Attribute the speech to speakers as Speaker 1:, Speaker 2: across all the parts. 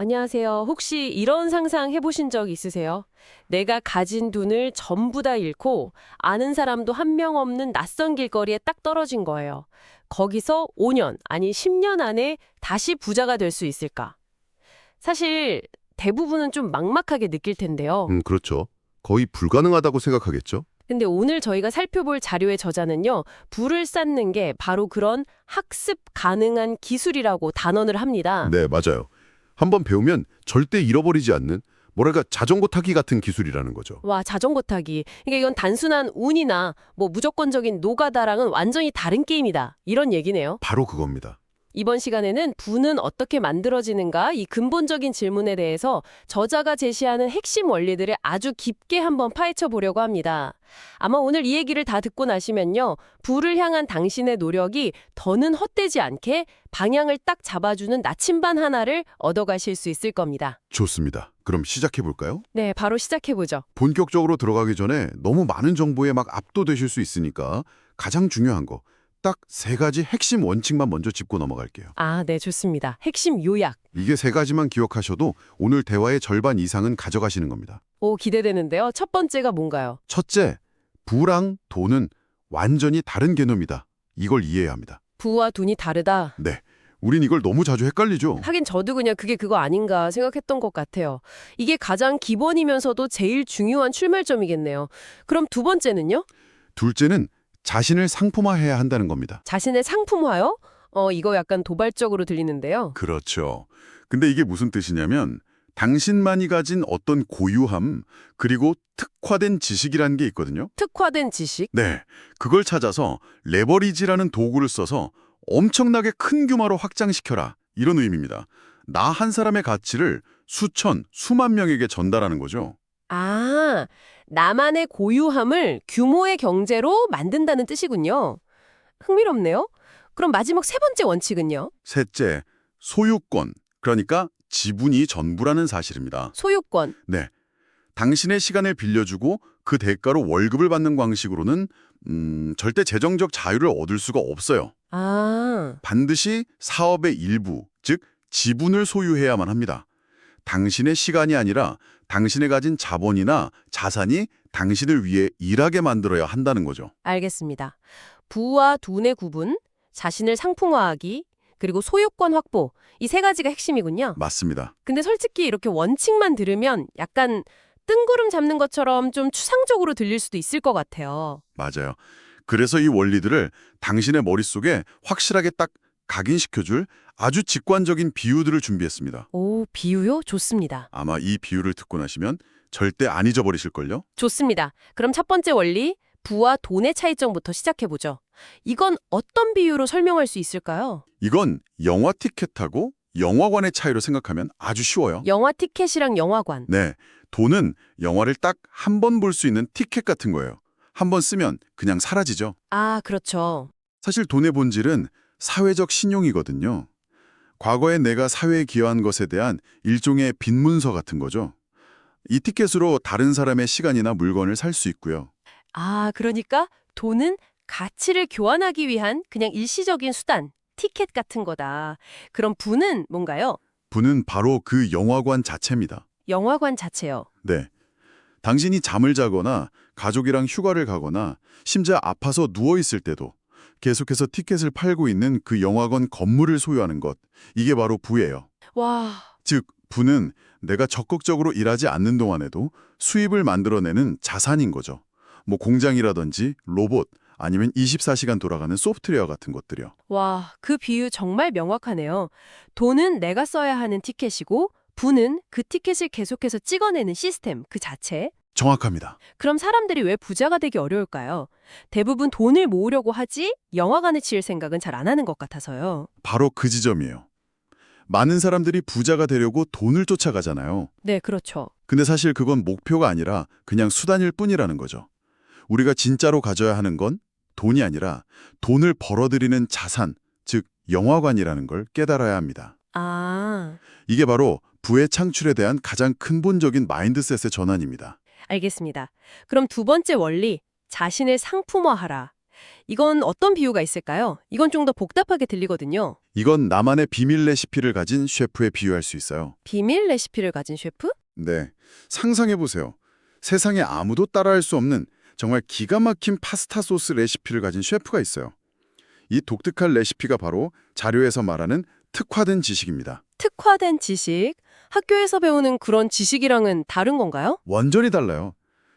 Speaker 1: 안녕하세요. 혹시 이런 상상 해보신 적 있으세요? 내가 가진 돈을 전부 다 잃고 아는 사람도 한 명 없는 낯선 길거리에 딱 떨어진 거예요. 거기서 5년, 아니 10년 안에 다시 부자가 될 수 있을까? 사실 대부분은 좀 막막하게 느낄 텐데요.
Speaker 2: 그렇죠. 거의 불가능하다고 생각하겠죠?
Speaker 1: 근데 오늘 저희가 살펴볼 자료의 저자는요, 부를 쌓는 게 바로 그런 학습 가능한 기술이라고 단언을 합니다.
Speaker 2: 네, 맞아요. 한번 배우면 절대 잃어버리지 않는, 뭐랄까 자전거 타기 같은 기술이라는 거죠.
Speaker 1: 와, 자전거 타기. 그러니까 이건 단순한 운이나 뭐 무조건적인 노가다랑은 완전히 다른 게임이다. 이런 얘기네요.
Speaker 2: 바로 그겁니다.
Speaker 1: 이번 시간에는 부는 어떻게 만들어지는가 이 근본적인 질문에 대해서 저자가 제시하는 핵심 원리들을 아주 깊게 한번 파헤쳐 보려고 합니다. 아마 오늘 이 얘기를 다 듣고 나시면요. 부를 향한 당신의 노력이 더는 헛되지 않게 방향을 딱 잡아주는 나침반 하나를 얻어가실 수 있을 겁니다.
Speaker 2: 좋습니다. 그럼 시작해 볼까요?
Speaker 1: 네, 바로 시작해보죠.
Speaker 2: 본격적으로 들어가기 전에 너무 많은 정보에 막 압도되실 수 있으니까 가장 중요한 거, 딱 세 가지 핵심 원칙만 먼저 짚고 넘어갈게요.
Speaker 1: 아, 네, 좋습니다. 핵심 요약.
Speaker 2: 이게 세 가지만 기억하셔도 오늘 대화의 절반 이상은 가져가시는 겁니다.
Speaker 1: 오, 기대되는데요. 첫 번째가 뭔가요?
Speaker 2: 첫째, 부랑 돈은 완전히 다른 개념이다. 이걸 이해해야 합니다.
Speaker 1: 부와 돈이 다르다.
Speaker 2: 네, 우린 이걸 너무 자주 헷갈리죠.
Speaker 1: 하긴 저도 그냥 그게 그거 아닌가 생각했던 것 같아요. 이게 가장 기본이면서도 제일 중요한 출발점이겠네요. 그럼 두 번째는요?
Speaker 2: 둘째는 자신을 상품화해야 한다는 겁니다.
Speaker 1: 자신의 상품화요? 이거 약간 도발적으로 들리는데요.
Speaker 2: 그렇죠. 근데 이게 무슨 뜻이냐면 당신만이 가진 어떤 고유함 그리고 특화된 지식이라는 게 있거든요.
Speaker 1: 특화된 지식?
Speaker 2: 네, 그걸 찾아서 레버리지라는 도구를 써서 엄청나게 큰 규모로 확장시켜라 이런 의미입니다. 나 한 사람의 가치를 수천, 수만 명에게 전달하는 거죠.
Speaker 1: 아, 나만의 고유함을 규모의 경제로 만든다는 뜻이군요. 흥미롭네요. 그럼 마지막 세 번째 원칙은요?
Speaker 2: 셋째, 소유권, 그러니까 지분이 전부라는 사실입니다.
Speaker 1: 소유권.
Speaker 2: 네, 당신의 시간을 빌려주고 그 대가로 월급을 받는 방식으로는 절대 재정적 자유를 얻을 수가 없어요.
Speaker 1: 아,
Speaker 2: 반드시 사업의 일부, 즉 지분을 소유해야만 합니다. 당신의 시간이 아니라 당신의 가진 자본이나 자산이 당신을 위해 일하게 만들어야 한다는 거죠.
Speaker 1: 알겠습니다. 부와 돈의 구분, 자신을 상품화하기, 그리고 소유권 확보. 이 세 가지가 핵심이군요.
Speaker 2: 맞습니다.
Speaker 1: 근데 솔직히 이렇게 원칙만 들으면 약간 뜬구름 잡는 것처럼 좀 추상적으로 들릴 수도 있을 것 같아요.
Speaker 2: 맞아요. 그래서 이 원리들을 당신의 머릿속에 확실하게 딱 각인시켜줄 아주 직관적인 비유들을 준비했습니다.
Speaker 1: 오, 비유요? 좋습니다.
Speaker 2: 아마 이 비유를 듣고 나시면 절대 안 잊어버리실걸요?
Speaker 1: 좋습니다. 그럼 첫 번째 원리, 부와 돈의 차이점부터 시작해보죠. 이건 어떤 비유로 설명할 수 있을까요?
Speaker 2: 이건 영화 티켓하고 영화관의 차이로 생각하면 아주 쉬워요.
Speaker 1: 영화 티켓이랑 영화관.
Speaker 2: 네, 돈은 영화를 딱 한 번 볼 수 있는 티켓 같은 거예요. 한 번 쓰면 그냥 사라지죠.
Speaker 1: 아, 그렇죠.
Speaker 2: 사실 돈의 본질은 사회적 신용이거든요. 과거에 내가 사회에 기여한 것에 대한 일종의 빈문서 같은 거죠. 이 티켓으로 다른 사람의 시간이나 물건을 살 수 있고요.
Speaker 1: 아, 그러니까 돈은 가치를 교환하기 위한 그냥 일시적인 수단, 티켓 같은 거다. 그럼 부는 뭔가요?
Speaker 2: 부는 바로 그 영화관 자체입니다.
Speaker 1: 영화관 자체요.
Speaker 2: 네. 당신이 잠을 자거나 가족이랑 휴가를 가거나 심지어 아파서 누워있을 때도 계속해서 티켓을 팔고 있는 그 영화관 건물을 소유하는 것. 이게 바로 부예요.
Speaker 1: 와,
Speaker 2: 즉, 부는 내가 적극적으로 일하지 않는 동안에도 수입을 만들어내는 자산인 거죠. 뭐 공장이라든지 로봇 아니면 24시간 돌아가는 소프트웨어 같은 것들이요.
Speaker 1: 와, 그 비유 정말 명확하네요. 돈은 내가 써야 하는 티켓이고, 부는 그 티켓을 계속해서 찍어내는 시스템 그 자체.
Speaker 2: 정확합니다.
Speaker 1: 그럼 사람들이 왜 부자가 되기 어려울까요? 대부분 돈을 모으려고 하지 영화관에 치일 생각은 잘 안 하는 것 같아서요.
Speaker 2: 바로 그 지점이에요. 많은 사람들이 부자가 되려고 돈을 쫓아가잖아요.
Speaker 1: 네, 그렇죠.
Speaker 2: 근데 사실 그건 목표가 아니라 그냥 수단일 뿐이라는 거죠. 우리가 진짜로 가져야 하는 건 돈이 아니라 돈을 벌어들이는 자산, 즉 영화관이라는 걸 깨달아야 합니다.
Speaker 1: 아,
Speaker 2: 이게 바로 부의 창출에 대한 가장 근본적인 마인드셋의 전환입니다.
Speaker 1: 알겠습니다. 그럼 두 번째 원리, 자신을 상품화하라. 이건 어떤 비유가 있을까요? 이건 좀 더 복잡하게 들리거든요.
Speaker 2: 이건 나만의 비밀 레시피를 가진 셰프에 비유할 수 있어요.
Speaker 1: 비밀 레시피를 가진 셰프?
Speaker 2: 네, 상상해보세요. 세상에 아무도 따라할 수 없는 정말 기가 막힌 파스타 소스 레시피를 가진 셰프가 있어요. 이 독특한 레시피가 바로 자료에서 말하는 특화된 지식입니다.
Speaker 1: 특화된 지식? 학교에서 배우는 그런 지식이랑은 다른 건가요?
Speaker 2: 완전히 달라요.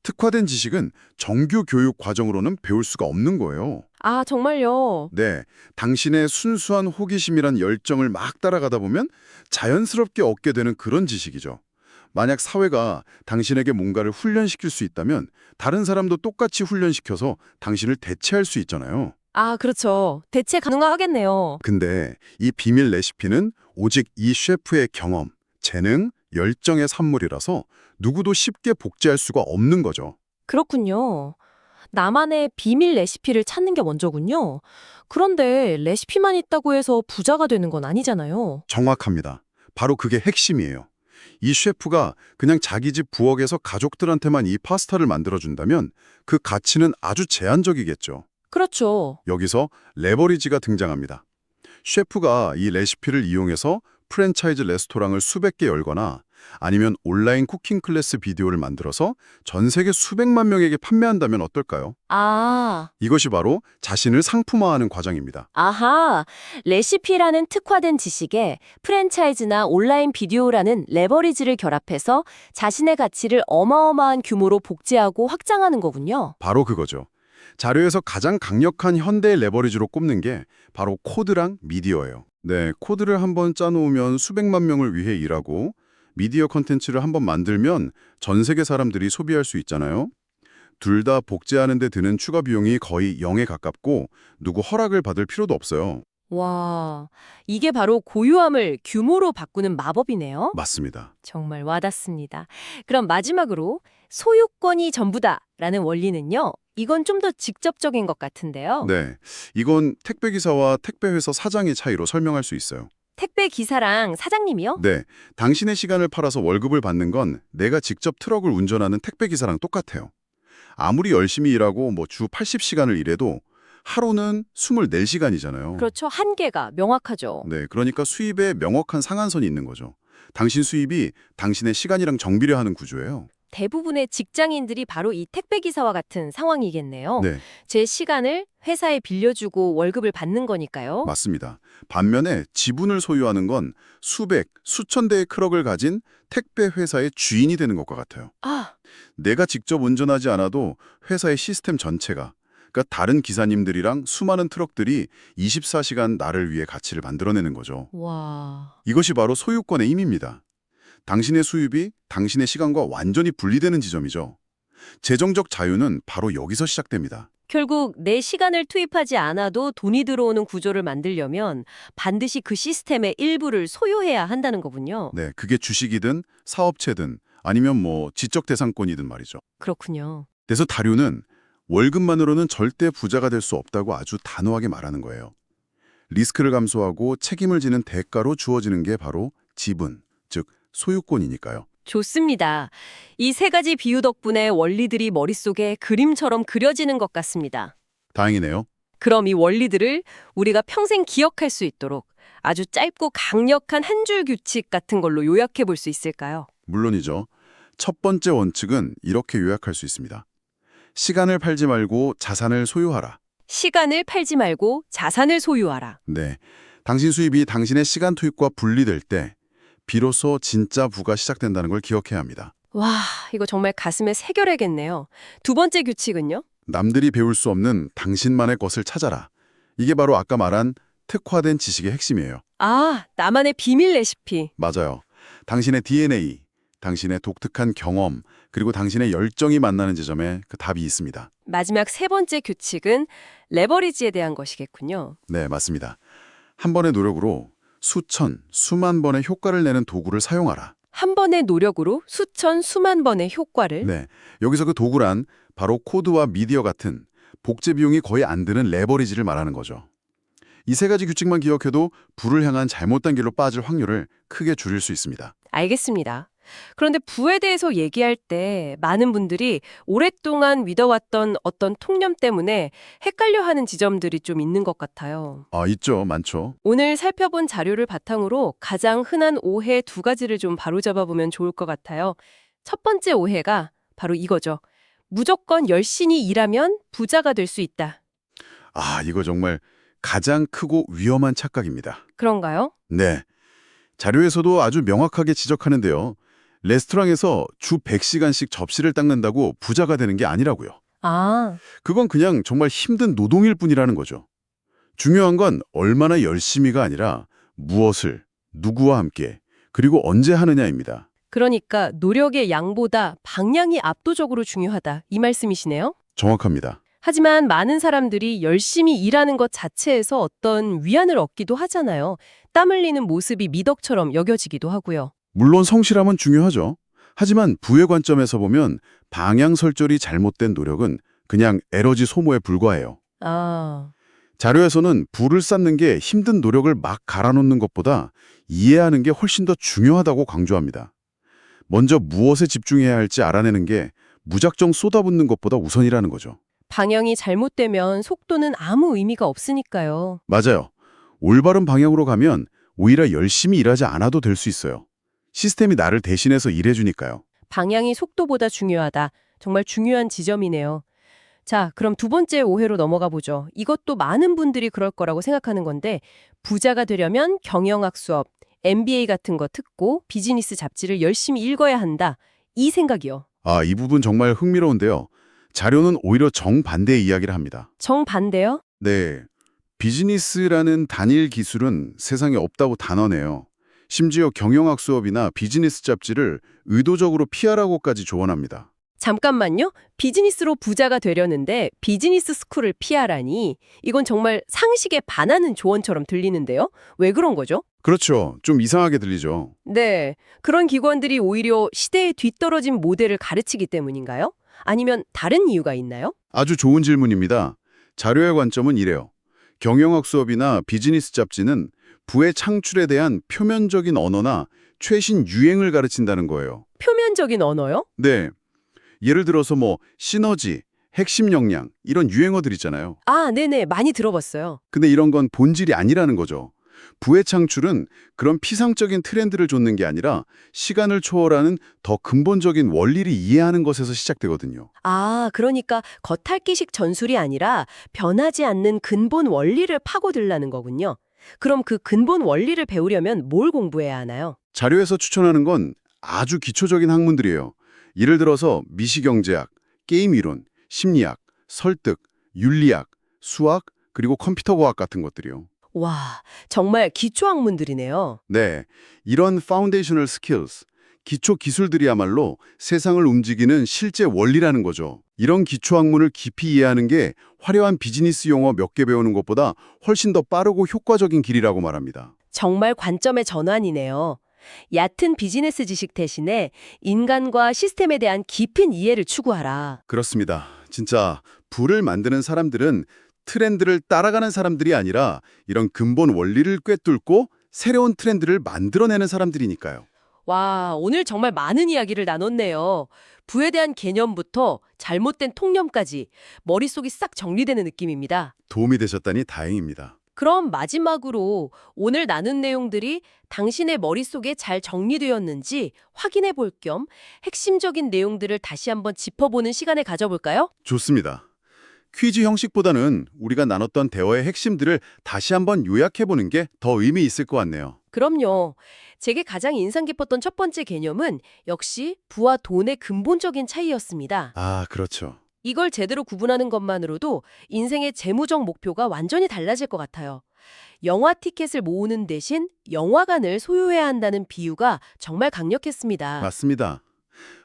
Speaker 2: 특화된 지식은 정규 교육 과정으로는 배울 수가 없는 거예요.
Speaker 1: 아, 정말요?
Speaker 2: 네, 당신의 순수한 호기심이란 열정을 막 따라가다 보면 자연스럽게 얻게 되는 그런 지식이죠. 만약 사회가 당신에게 뭔가를 훈련시킬 수 있다면 다른 사람도 똑같이 훈련시켜서 당신을 대체할 수 있잖아요.
Speaker 1: 아, 그렇죠. 대체 가능하겠네요.
Speaker 2: 근데 이 비밀 레시피는 오직 이 셰프의 경험, 재능, 열정의 산물이라서 누구도 쉽게 복제할 수가 없는 거죠.
Speaker 1: 그렇군요. 나만의 비밀 레시피를 찾는 게 먼저군요. 그런데 레시피만 있다고 해서 부자가 되는 건 아니잖아요.
Speaker 2: 정확합니다. 바로 그게 핵심이에요. 이 셰프가 그냥 자기 집 부엌에서 가족들한테만 이 파스타를 만들어준다면 그 가치는 아주 제한적이겠죠.
Speaker 1: 그렇죠.
Speaker 2: 여기서 레버리지가 등장합니다. 셰프가 이 레시피를 이용해서 프랜차이즈 레스토랑을 수백 개 열거나 아니면 온라인 쿠킹 클래스 비디오를 만들어서 전 세계 수백만 명에게 판매한다면 어떨까요?
Speaker 1: 아,
Speaker 2: 이것이 바로 자신을 상품화하는 과정입니다.
Speaker 1: 아하. 레시피라는 특화된 지식에 프랜차이즈나 온라인 비디오라는 레버리지를 결합해서 자신의 가치를 어마어마한 규모로 복제하고 확장하는 거군요.
Speaker 2: 바로 그거죠. 자료에서 가장 강력한 현대의 레버리지로 꼽는 게 바로 코드랑 미디어예요. 네, 코드를 한번 짜놓으면 수백만 명을 위해 일하고 미디어 컨텐츠를 한번 만들면 전 세계 사람들이 소비할 수 있잖아요. 둘 다 복제하는 데 드는 추가 비용이 거의 0에 가깝고 누구 허락을 받을 필요도 없어요.
Speaker 1: 와, 이게 바로 고유함을 규모로 바꾸는 마법이네요.
Speaker 2: 맞습니다.
Speaker 1: 정말 와닿습니다. 그럼 마지막으로 소유권이 전부다라는 원리는요. 이건 좀 더 직접적인 것 같은데요.
Speaker 2: 네, 이건 택배기사와 택배회사 사장의 차이로 설명할 수 있어요.
Speaker 1: 택배 기사랑 사장님이요?
Speaker 2: 네, 당신의 시간을 팔아서 월급을 받는 건 내가 직접 트럭을 운전하는 택배기사랑 똑같아요. 아무리 열심히 일하고 주 80시간을 일해도 하루는 24시간이잖아요.
Speaker 1: 그렇죠. 한계가 명확하죠.
Speaker 2: 네, 그러니까 수입에 명확한 상한선이 있는 거죠. 당신 수입이 당신의 시간이랑 정비례하는 구조예요.
Speaker 1: 대부분의 직장인들이 바로 이 택배 기사와 같은 상황이겠네요.
Speaker 2: 네,
Speaker 1: 제 시간을 회사에 빌려주고 월급을 받는 거니까요.
Speaker 2: 맞습니다. 반면에 지분을 소유하는 건 수백, 수천 대의 트럭을 가진 택배 회사의 주인이 되는 것과 같아요.
Speaker 1: 아,
Speaker 2: 내가 직접 운전하지 않아도 회사의 시스템 전체가, 그러니까 다른 기사님들이랑 수많은 트럭들이 24시간 나를 위해 가치를 만들어내는 거죠.
Speaker 1: 와.
Speaker 2: 이것이 바로 소유권의 힘입니다. 당신의 수입이 당신의 시간과 완전히 분리되는 지점이죠. 재정적 자유는 바로 여기서 시작됩니다.
Speaker 1: 결국 내 시간을 투입하지 않아도 돈이 들어오는 구조를 만들려면 반드시 그 시스템의 일부를 소유해야 한다는 거군요.
Speaker 2: 네, 그게 주식이든 사업체든 아니면 지적재산권이든 말이죠.
Speaker 1: 그렇군요.
Speaker 2: 그래서 다류는 월급만으로는 절대 부자가 될 수 없다고 아주 단호하게 말하는 거예요. 리스크를 감수하고 책임을 지는 대가로 주어지는 게 바로 지분, 즉 소유권이니까요.
Speaker 1: 좋습니다. 이 세 가지 비유 덕분에 원리들이 머릿속에 그림처럼 그려지는 것 같습니다.
Speaker 2: 다행이네요.
Speaker 1: 그럼 이 원리들을 우리가 평생 기억할 수 있도록 아주 짧고 강력한 한 줄 규칙 같은 걸로 요약해 볼 수 있을까요?
Speaker 2: 물론이죠. 첫 번째 원칙은 이렇게 요약할 수 있습니다. 시간을 팔지 말고 자산을 소유하라.
Speaker 1: 시간을 팔지 말고 자산을 소유하라.
Speaker 2: 네, 당신 수입이 당신의 시간 투입과 분리될 때 비로소 진짜 부가 시작된다는 걸 기억해야 합니다.
Speaker 1: 와, 이거 정말 가슴에 새겨야겠네요. 두 번째 규칙은요?
Speaker 2: 남들이 배울 수 없는 당신만의 것을 찾아라. 이게 바로 아까 말한 특화된 지식의 핵심이에요.
Speaker 1: 아, 나만의 비밀 레시피.
Speaker 2: 맞아요. 당신의 DNA, 당신의 독특한 경험, 그리고 당신의 열정이 만나는 지점에 그 답이 있습니다.
Speaker 1: 마지막 세 번째 규칙은 레버리지에 대한 것이겠군요.
Speaker 2: 네, 맞습니다. 한 번의 노력으로 수천, 수만 번의 효과를 내는 도구를 사용하라.
Speaker 1: 한 번의 노력으로 수천, 수만 번의 효과를.
Speaker 2: 네, 여기서 그 도구란 바로 코드와 미디어 같은 복제 비용이 거의 안 드는 레버리지를 말하는 거죠. 이 세 가지 규칙만 기억해도 부를 향한 잘못된 길로 빠질 확률을 크게 줄일 수 있습니다.
Speaker 1: 알겠습니다. 그런데 부에 대해서 얘기할 때 많은 분들이 오랫동안 믿어왔던 어떤 통념 때문에 헷갈려하는 지점들이 좀 있는 것 같아요.
Speaker 2: 아, 있죠. 많죠.
Speaker 1: 오늘 살펴본 자료를 바탕으로 가장 흔한 오해 두 가지를 좀 바로잡아 보면 좋을 것 같아요. 첫 번째 오해가 바로 이거죠. 무조건 열심히 일하면 부자가 될 수 있다.
Speaker 2: 아, 이거 정말 가장 크고 위험한 착각입니다.
Speaker 1: 그런가요?
Speaker 2: 네. 자료에서도 아주 명확하게 지적하는데요. 레스토랑에서 주 100시간씩 접시를 닦는다고 부자가 되는 게 아니라고요.
Speaker 1: 아,
Speaker 2: 그건 그냥 정말 힘든 노동일 뿐이라는 거죠. 중요한 건 얼마나 열심히가 아니라 무엇을, 누구와 함께, 그리고 언제 하느냐입니다.
Speaker 1: 그러니까 노력의 양보다 방향이 압도적으로 중요하다. 이 말씀이시네요?
Speaker 2: 정확합니다.
Speaker 1: 하지만 많은 사람들이 열심히 일하는 것 자체에서 어떤 위안을 얻기도 하잖아요. 땀 흘리는 모습이 미덕처럼 여겨지기도 하고요.
Speaker 2: 물론 성실함은 중요하죠. 하지만 부의 관점에서 보면 방향 설정이 잘못된 노력은 그냥 에너지 소모에 불과해요.
Speaker 1: 아,
Speaker 2: 자료에서는 부를 쌓는 게 힘든 노력을 막 갈아놓는 것보다 이해하는 게 훨씬 더 중요하다고 강조합니다. 먼저 무엇에 집중해야 할지 알아내는 게 무작정 쏟아붓는 것보다 우선이라는 거죠.
Speaker 1: 방향이 잘못되면 속도는 아무 의미가 없으니까요.
Speaker 2: 맞아요. 올바른 방향으로 가면 오히려 열심히 일하지 않아도 될 수 있어요. 시스템이 나를 대신해서 일해주니까요.
Speaker 1: 방향이 속도보다 중요하다. 정말 중요한 지점이네요. 자, 그럼 두 번째 오해로 넘어가 보죠. 이것도 많은 분들이 그럴 거라고 생각하는 건데, 부자가 되려면 경영학 수업, MBA 같은 거 듣고 비즈니스 잡지를 열심히 읽어야 한다. 이 생각이요.
Speaker 2: 아, 이 부분 정말 흥미로운데요. 자료는 오히려 정반대의 이야기를 합니다.
Speaker 1: 정반대요?
Speaker 2: 네, 비즈니스라는 단일 기술은 세상에 없다고 단언해요. 심지어 경영학 수업이나 비즈니스 잡지를 의도적으로 피하라고까지 조언합니다.
Speaker 1: 잠깐만요. 비즈니스로 부자가 되려는데 비즈니스 스쿨을 피하라니. 이건 정말 상식에 반하는 조언처럼 들리는데요. 왜 그런 거죠?
Speaker 2: 그렇죠. 좀 이상하게 들리죠.
Speaker 1: 네. 그런 기관들이 오히려 시대에 뒤떨어진 모델을 가르치기 때문인가요? 아니면 다른 이유가 있나요?
Speaker 2: 아주 좋은 질문입니다. 자료의 관점은 이래요. 경영학 수업이나 비즈니스 잡지는 부의 창출에 대한 표면적인 언어나 최신 유행을 가르친다는 거예요.
Speaker 1: 표면적인 언어요?
Speaker 2: 네. 예를 들어서 시너지, 핵심 역량 이런 유행어들 있잖아요.
Speaker 1: 아, 네네. 많이 들어봤어요.
Speaker 2: 근데 이런 건 본질이 아니라는 거죠. 부의 창출은 그런 피상적인 트렌드를 좇는 게 아니라 시간을 초월하는 더 근본적인 원리를 이해하는 것에서 시작되거든요.
Speaker 1: 아, 그러니까 겉핥기식 전술이 아니라 변하지 않는 근본 원리를 파고들라는 거군요. 그럼 그 근본 원리를 배우려면 뭘 공부해야 하나요?
Speaker 2: 자료에서 추천하는 건 아주 기초적인 학문들이에요. 예를 들어서 미시경제학, 게임 이론, 심리학, 설득, 윤리학, 수학, 그리고 컴퓨터 과학 같은 것들이요.
Speaker 1: 와, 정말 기초 학문들이네요.
Speaker 2: 네, 이런 foundational skills, 기초 기술들이야말로 세상을 움직이는 실제 원리라는 거죠. 이런 기초 학문을 깊이 이해하는 게 화려한 비즈니스 용어 몇 개 배우는 것보다 훨씬 더 빠르고 효과적인 길이라고 말합니다.
Speaker 1: 정말 관점의 전환이네요. 얕은 비즈니스 지식 대신에 인간과 시스템에 대한 깊은 이해를 추구하라.
Speaker 2: 그렇습니다. 진짜 부를 만드는 사람들은 트렌드를 따라가는 사람들이 아니라 이런 근본 원리를 꿰뚫고 새로운 트렌드를 만들어내는 사람들이니까요.
Speaker 1: 와, 오늘 정말 많은 이야기를 나눴네요. 부에 대한 개념부터 잘못된 통념까지 머릿속이 싹 정리되는 느낌입니다.
Speaker 2: 도움이 되셨다니 다행입니다.
Speaker 1: 그럼 마지막으로 오늘 나눈 내용들이 당신의 머릿속에 잘 정리되었는지 확인해 볼 겸 핵심적인 내용들을 다시 한번 짚어보는 시간을 가져볼까요?
Speaker 2: 좋습니다. 퀴즈 형식보다는 우리가 나눴던 대화의 핵심들을 다시 한번 요약해보는 게 더 의미 있을 것 같네요.
Speaker 1: 그럼요. 제게 가장 인상 깊었던 첫 번째 개념은 역시 부와 돈의 근본적인 차이였습니다.
Speaker 2: 아, 그렇죠.
Speaker 1: 이걸 제대로 구분하는 것만으로도 인생의 재무적 목표가 완전히 달라질 것 같아요. 영화 티켓을 모으는 대신 영화관을 소유해야 한다는 비유가 정말 강력했습니다.
Speaker 2: 맞습니다.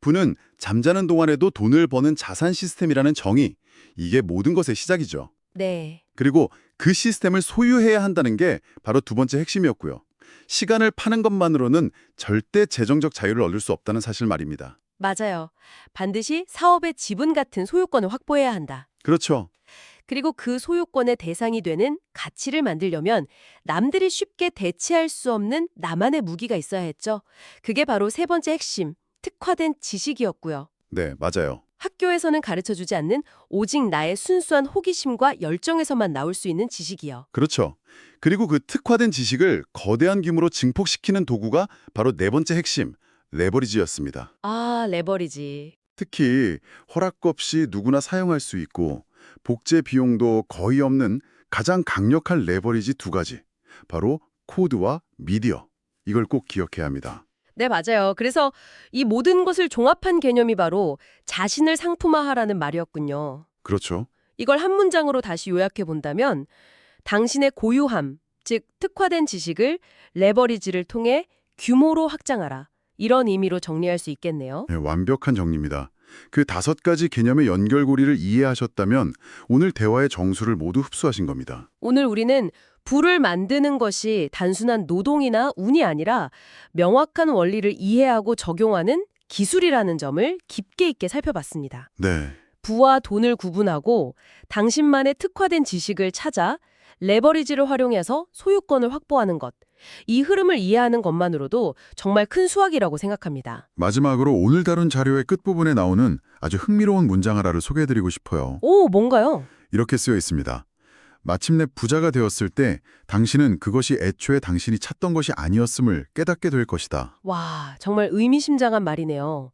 Speaker 2: 부는 잠자는 동안에도 돈을 버는 자산 시스템이라는 정의, 이게 모든 것의 시작이죠.
Speaker 1: 네.
Speaker 2: 그리고 그 시스템을 소유해야 한다는 게 바로 두 번째 핵심이었고요. 시간을 파는 것만으로는 절대 재정적 자유를 얻을 수 없다는 사실 말입니다.
Speaker 1: 맞아요. 반드시 사업의 지분 같은 소유권을 확보해야 한다.
Speaker 2: 그렇죠.
Speaker 1: 그리고 그 소유권의 대상이 되는 가치를 만들려면 남들이 쉽게 대체할 수 없는 나만의 무기가 있어야 했죠. 그게 바로 세 번째 핵심, 특화된 지식이었고요.
Speaker 2: 네, 맞아요.
Speaker 1: 학교에서는 가르쳐주지 않는 오직 나의 순수한 호기심과 열정에서만 나올 수 있는 지식이요.
Speaker 2: 그렇죠. 그리고 그 특화된 지식을 거대한 규모로 증폭시키는 도구가 바로 네 번째 핵심, 레버리지였습니다.
Speaker 1: 아, 레버리지.
Speaker 2: 특히 허락 없이 누구나 사용할 수 있고 복제 비용도 거의 없는 가장 강력한 레버리지 두 가지, 바로 코드와 미디어. 이걸 꼭 기억해야 합니다.
Speaker 1: 네, 맞아요. 그래서 이 모든 것을 종합한 개념이 바로 자신을 상품화하라는 말이었군요.
Speaker 2: 그렇죠.
Speaker 1: 이걸 한 문장으로 다시 요약해 본다면 당신의 고유함, 즉 특화된 지식을 레버리지를 통해 규모로 확장하라. 이런 의미로 정리할 수 있겠네요.
Speaker 2: 네, 완벽한 정리입니다. 그 5가지 개념의 연결고리를 이해하셨다면 오늘 대화의 정수를 모두 흡수하신 겁니다.
Speaker 1: 오늘 우리는 부를 만드는 것이 단순한 노동이나 운이 아니라 명확한 원리를 이해하고 적용하는 기술이라는 점을 깊게 있게 살펴봤습니다.
Speaker 2: 네,
Speaker 1: 부와 돈을 구분하고 당신만의 특화된 지식을 찾아 레버리지를 활용해서 소유권을 확보하는 것. 이 흐름을 이해하는 것만으로도 정말 큰 수확이라고 생각합니다.
Speaker 2: 마지막으로 오늘 다룬 자료의 끝부분에 나오는 아주 흥미로운 문장 하나를 소개해드리고 싶어요.
Speaker 1: 오, 뭔가요?
Speaker 2: 이렇게 쓰여 있습니다. 마침내 부자가 되었을 때 당신은 그것이 애초에 당신이 찾던 것이 아니었음을 깨닫게 될 것이다.
Speaker 1: 와, 정말 의미심장한 말이네요.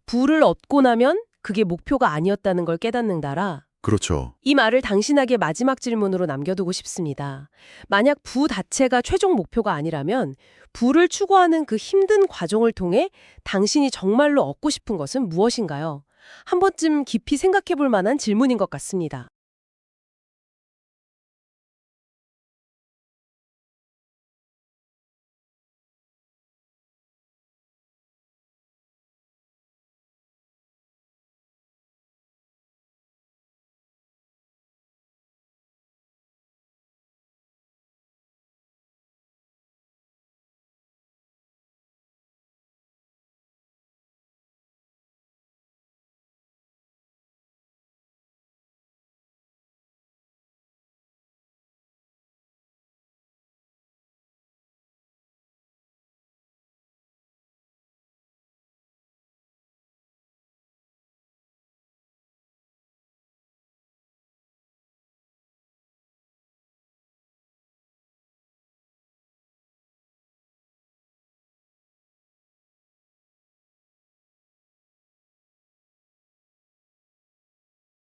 Speaker 1: 부를 얻고 나면 그게 목표가 아니었다는 걸 깨닫는다라.
Speaker 2: 그렇죠.
Speaker 1: 이 말을 당신에게 마지막 질문으로 남겨두고 싶습니다. 만약 부 자체가 최종 목표가 아니라면 부를 추구하는 그 힘든 과정을 통해 당신이 정말로 얻고 싶은 것은 무엇인가요? 한 번쯤 깊이 생각해 볼 만한 질문인 것 같습니다.